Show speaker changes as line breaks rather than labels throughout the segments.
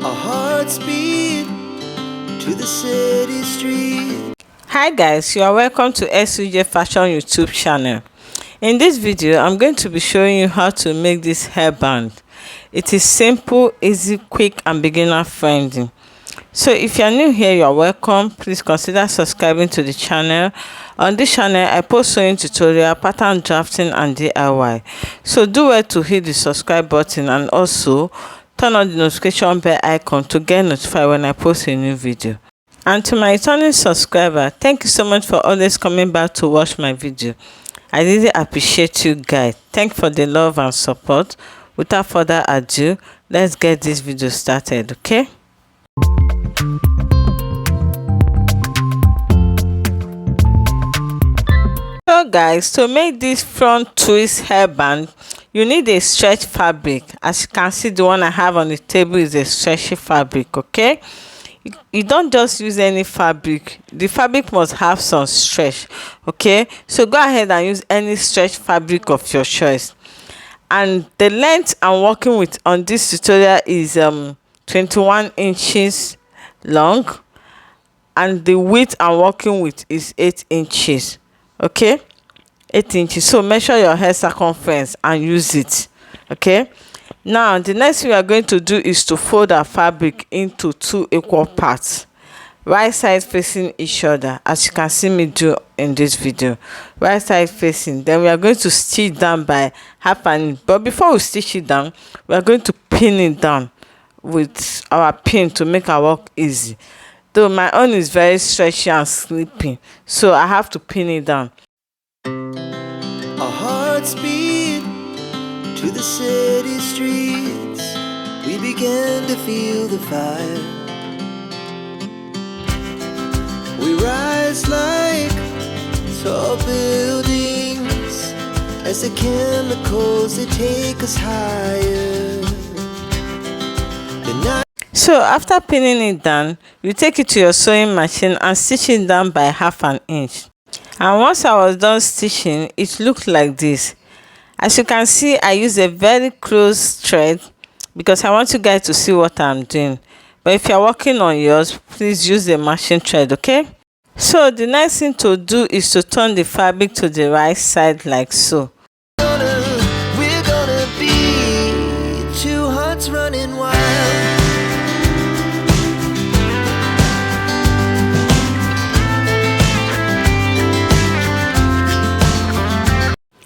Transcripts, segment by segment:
Our hearts beat to the city street.
Hi guys, you are welcome to SUJ Fashion YouTube channel. In this video, I'm going to be showing you how to make this hairband. It is simple, easy, quick and beginner friendly. So if you are new here, you are welcome. Please consider subscribing to the channel. On this channel, I post sewing tutorial, pattern drafting and DIY. So do well to hit the subscribe button and also turn on the notification bell icon to get notified when I post a new video. And to my returning subscriber, thank you so much for always coming back to watch my video. I really appreciate you guys. Thank you for the love and support. Without further ado, let's get this video started, okay? So guys, to make this front twist hairband, you need a stretch fabric. As you can see, the one I have on the table is a stretchy fabric, okay? You don't just use any fabric. The fabric must have some stretch, okay? So go ahead and use any stretch fabric of your choice. And the length I'm working with on this tutorial is 21 inches long, and the width I'm working with is 8 inches, okay? 8 inches. So measure your hair circumference and use it, okay? Now the next thing we are going to do is to fold our fabric into 2 equal parts, right side facing each other, as you can see me do in this video. Right side facing. Then we are going to stitch down by half an inch, but before we stitch it down, we are going to pin it down with our pin to make our work easy. Though my own is very stretchy and sleepy, so I have to pin it down.
Our hearts beat to the city streets. We began to feel the fire. We rise like tall buildings as the chemicals they take us higher.
So after pinning it down, you take it to your sewing machine and stitch it down by half an inch. And once I was done stitching, it looked like this. As you can see, I use a very close thread because I want you guys to see what I'm doing. But if you're working on yours, please use the machine thread, okay? So the next thing to do is to turn the fabric to the right side like so.
We're gonna be two hearts running wild.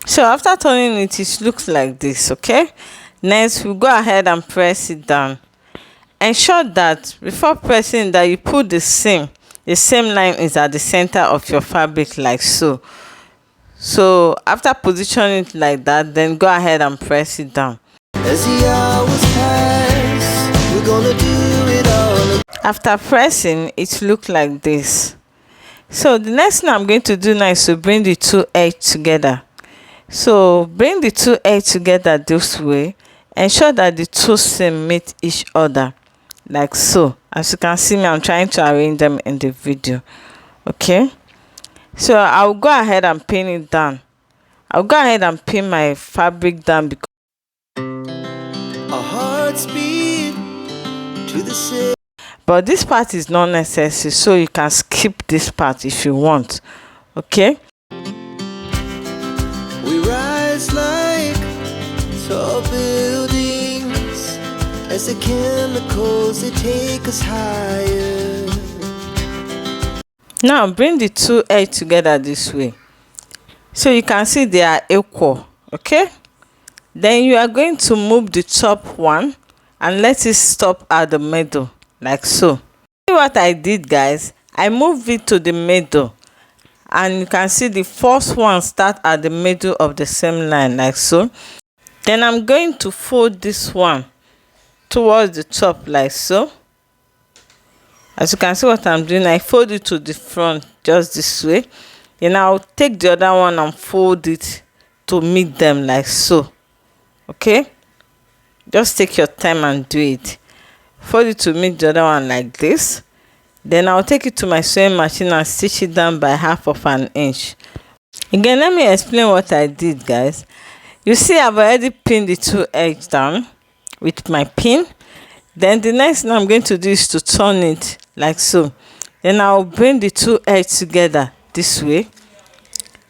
So after turning it, it looks like this, okay? Next, we go ahead and press it down. Ensure that before pressing that you put the same line is at the center of your fabric like so. So after positioning it like that, then go ahead and press it down.
As the hours pass, we're gonna do it all.
After pressing, it looks like this. So the next thing I'm going to do now is to bring the two edges together. So bring the two edges together this way. Ensure that the two seams meet each other like so. As you can see me, I'm trying to arrange them in the video, okay? So I'll go ahead and pin it down. I'll go ahead and pin my fabric down because
our hearts beat to the city.
But this part is not necessary, so you can skip this part if you want, okay?
We rise like tall buildings as the chemicals they take us higher.
Now bring the two edges together this way. So you can see they are equal, okay? Then you are going to move the top one and let it stop at the middle like so. See what I did, guys? I moved it to the middle. And you can see the first one start at the middle of the same line like so. Then I'm going to fold this one towards the top like so. As you can see what I'm doing, I fold it to the front just this way. Then I'll take the other one and fold it to meet them like so, okay? Just take your time and do it. Fold it to meet the other one like this. Then I'll take it to my sewing machine and stitch it down by half of an inch. Again, let me explain what I did, guys. You see, I've already pinned the two edges down with my pin. Then the next thing I'm going to do is to turn it like so. Then I'll bring the two edges together this way.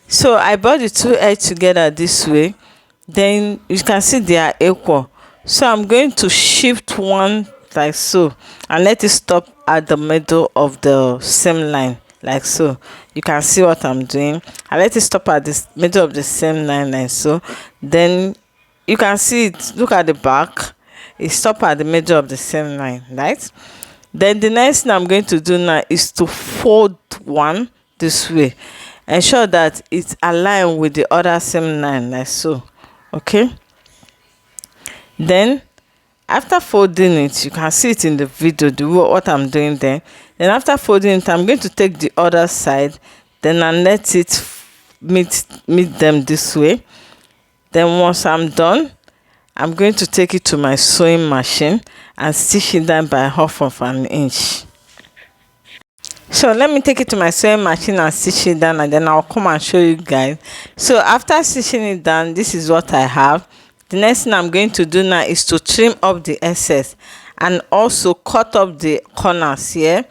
So I brought the two edges together this way. Then you can see they are equal. So I'm going to shift one like so and let it stop at the middle of the same line like so. You can see what I'm doing. I let it stop at the middle of the same line like so. Then you can see it. Look at the back. It stop at the middle of the same line, right? Then the next thing I'm going to do now is to fold one this way. Ensure that it's aligned with the other same line like so. Okay. Then after folding it, you can see it in the video what I'm doing there. Then after folding it, I'm going to take the other side, then I let it meet them this way. Then once I'm done, I'm going to take it to my sewing machine and stitch it down by 1/2 of an inch. So let me take it to my sewing machine and stitch it down, and then I'll come and show you guys. So after stitching it down, this is what I have. The next thing I'm going to do now is to trim up the excess and also cut up the corners here.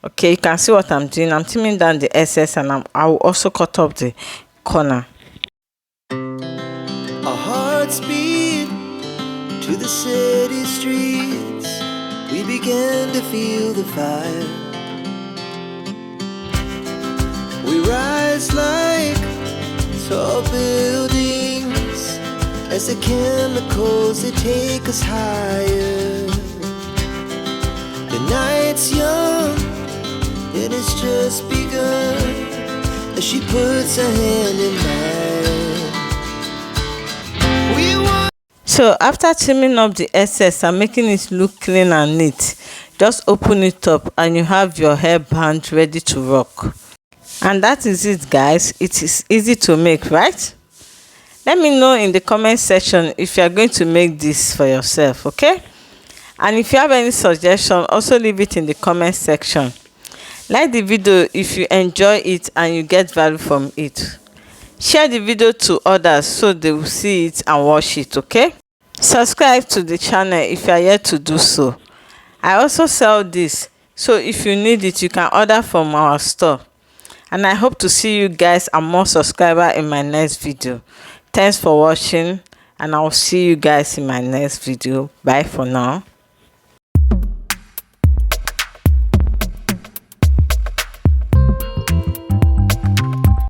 Okay, you can see what I'm doing. I'm trimming down the excess and I will also cut up the corner.
Our hearts beat to the city streets. We began to feel the fire. We rise like tall buildings as the chemicals, they take us higher. The night's young and it's just begun as she puts her hand in mine.
So after trimming up the excess and making it look clean and neat, just open it up and you have your hairband ready to rock. And that is it, guys. It is easy to make, right? Let me know in the comment section if you are going to make this for yourself, okay? And if you have any suggestion, also leave it in the comment section. Like the video if you enjoy it and you get value from it. Share the video to others so they will see it and watch it, okay? Subscribe to the channel if you are yet to do so. I also sell this, so if you need it, you can order from our store. And I hope to see you guys and more subscribers in my next video. Thanks for watching, and I'll see you guys in my next video. Bye for now.